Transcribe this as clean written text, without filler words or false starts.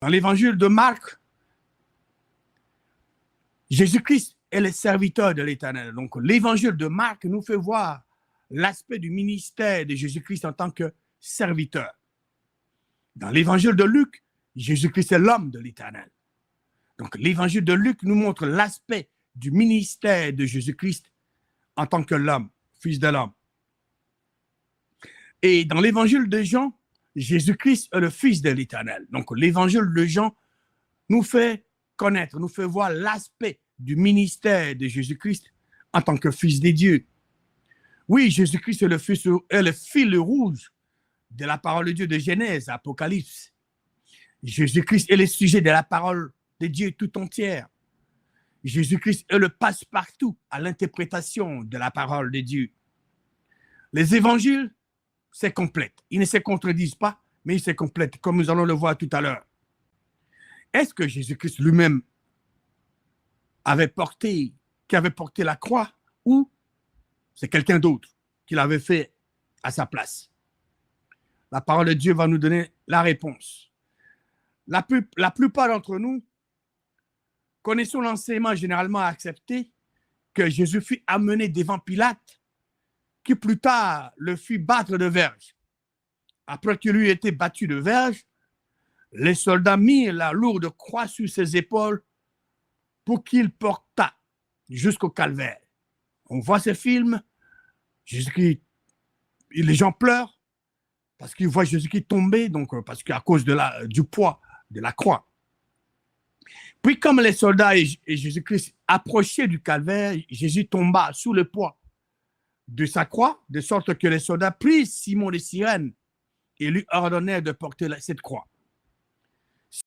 Dans l'évangile de Marc, Jésus-Christ est le serviteur de l'Éternel. Donc, l'évangile de Marc nous fait voir l'aspect du ministère de Jésus-Christ en tant que serviteur. Dans l'évangile de Luc, Jésus-Christ est l'homme de l'Éternel. Donc, l'évangile de Luc nous montre l'aspect du ministère de Jésus-Christ en tant que l'homme, fils de l'homme. Et dans l'évangile de Jean, Jésus-Christ est le fils de l'Éternel. Donc, l'évangile de Jean nous fait connaître, nous fait voir l'aspect du ministère de Jésus-Christ en tant que fils de Dieu. Oui, Jésus-Christ est le fil rouge de la parole de Dieu de Genèse, Apocalypse. Jésus-Christ est le sujet de la parole de Dieu tout entière. Jésus-Christ est le passe-partout à l'interprétation de la parole de Dieu. Les évangiles, c'est complète. Ils ne se contredisent pas, mais ils se complètent, comme nous allons le voir tout à l'heure. Est-ce que Jésus-Christ lui-même qui avait porté la croix, ou c'est quelqu'un d'autre qui l'avait fait à sa place? La parole de Dieu va nous donner la réponse. La plupart d'entre nous connaissons l'enseignement généralement accepté que Jésus fut amené devant Pilate, qui plus tard le fit battre de verge. Après qu'il eut été battu de verge, les soldats mirent la lourde croix sur ses épaules pour qu'il portât jusqu'au calvaire. On voit ce film, Jésus-Christ, les gens pleurent parce qu'ils voient Jésus-Christ tomber, donc parce qu'à cause du poids de la croix. Puis comme les soldats et Jésus-Christ approchaient du calvaire, Jésus tomba sous le poids de sa croix, de sorte que les soldats prirent Simon de Cyrène et lui ordonnèrent de porter cette croix.